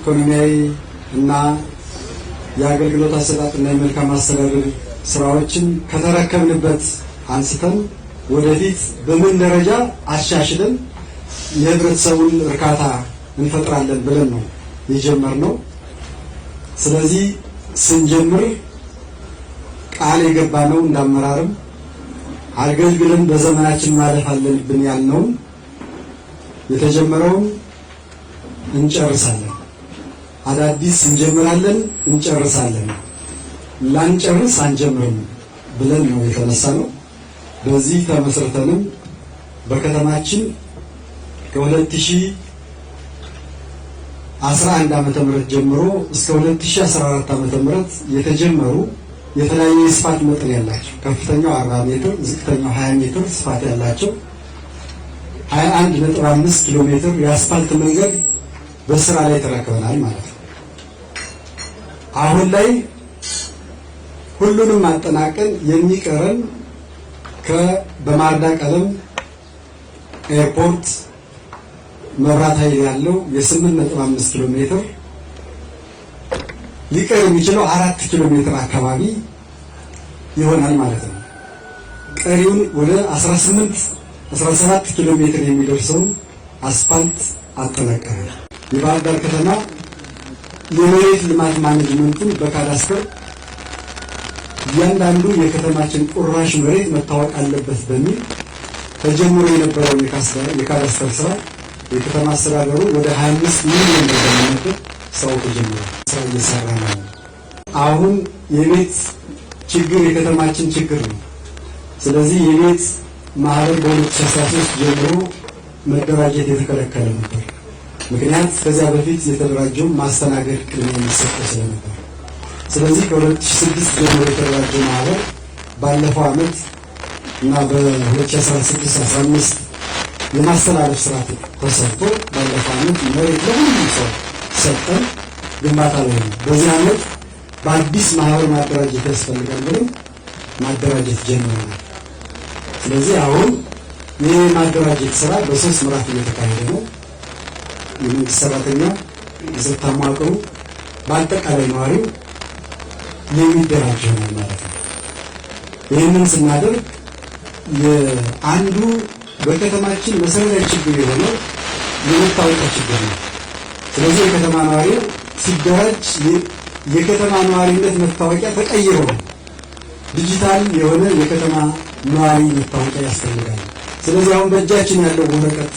ኢኮኖሚያዊ እና የአገልግሎት አሰጣጥና የመልካም አስተዳደር ስራዎችን ከተረከብንበት አንስተን ወደፊት በምን ደረጃ አሻሽለን የህብረተሰቡን እርካታ እንፈጥራለን ብለን ነው የጀመርነው። ስለዚህ ስንጀምር ቃል የገባነው እንዳመራርም አገልግለን በዘመናችን ማለፍ አለብን ያልነው የተጀመረውን እንጨርሳለን። አዳዲስ እንጀምራለን፣ እንጨርሳለን። ላንጨርስ አንጀምርም ብለን ነው የተነሳነው። በዚህ ተመስርተንም በከተማችን ከ2011 ዓመተ ምህረት ጀምሮ እስከ 2014 ዓመተ ምህረት የተጀመሩ የተለያየ ስፋት መጠን ያላቸው ከፍተኛው 40 ሜትር ዝቅተኛው 20 ሜትር ስፋት ያላቸው 21.5 ኪሎ ሜትር የአስፋልት መንገድ በስራ ላይ ተረክበናል ማለት ነው። አሁን ላይ ሁሉንም አጠናቀን የሚቀረን በማርዳ ቀለም ኤርፖርት መብራት ኃይል ያለው የ8.5 ኪሎ ሜትር ሊቀር የሚችለው 4 ኪሎ ሜትር አካባቢ ይሆናል ማለት ነው። ቀሪውን ወደ 17 ኪሎ ሜትር የሚደርሰው አስፋልት አጠናቀናል። የባህር ዳር ከተማ የመሬት ልማት ማኔጅመንቱን በካዳስተር እያንዳንዱ የከተማችን ቁራሽ መሬት መታወቅ አለበት በሚል ተጀምሮ የነበረውን የካዳስተር ስራ የከተማ አስተዳደሩ ወደ 25 ሚሊዮን ብር ስራው ተጀምሯል። ስራ እየሰራ ነው። አሁን የቤት ችግር የከተማችን ችግር ነው። ስለዚህ የቤት ማህበር በ2013 ጀምሮ መደራጀት የተከለከለ ነበር። ምክንያት ከዚያ በፊት የተደራጀው ማስተናገድ ቅድሚያ የሚሰጠው ስለነበር። ስለዚህ ከ2006 ጀምሮ የተደራጀው ማህበር ባለፈው ዓመት እና በ2016-15 የማስተላለፍ ስራ ተሰርቶ ባለፈው ዓመት መሬት ለሁሉም ሰው ሰጠን፣ ግንባታ ላይ ነው። በዚህ ዓመት በአዲስ ማህበር ማደራጀት ያስፈልጋል ብለን ማደራጀት ጀምረናል። ስለዚህ አሁን ይህ ማደራጀት ስራ በሶስት ምዕራፍ እየተካሄደ ነው። የመንግስት ሰራተኛ የጸጥታ መዋቅሩ በአጠቃላይ ነዋሪው የሚደራጅ ነው ማለት ነው። ይህንን ስናደርግ አንዱ በከተማችን መሰረታዊ ችግር የሆነው የመታወቂያ ችግር ነው። ስለዚህ የከተማ ነዋሪው ሲደራጅ የከተማ ነዋሪነት መታወቂያ ተቀይሮ ዲጂታል የሆነ የከተማ ነዋሪ መታወቂያ ያስፈልጋል። ስለዚህ አሁን በእጃችን ያለው ወረቀት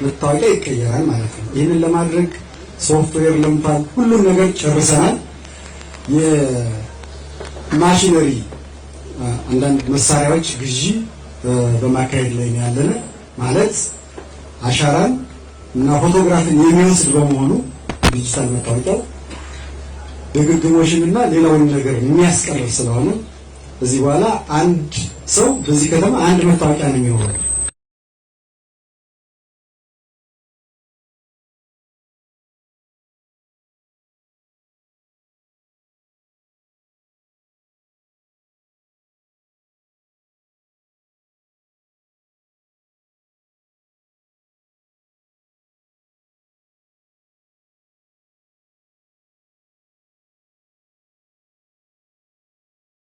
መታወቂያ ይቀየራል ማለት ነው። ይህንን ለማድረግ ሶፍትዌር ለምታል ሁሉም ነገር ጨርሰናል። የማሽነሪ አንዳንድ መሳሪያዎች ግዢ በማካሄድ ላይ ነው ያለነ ማለት አሻራን እና ፎቶግራፍን የሚወስድ በመሆኑ ዲጂታል መታወቂያው ድግግሞሽንና ሌላውን ነገር የሚያስቀር ስለሆነ እዚህ በኋላ አንድ ሰው በዚህ ከተማ አንድ መታወቂያ ነው የሚሆነው።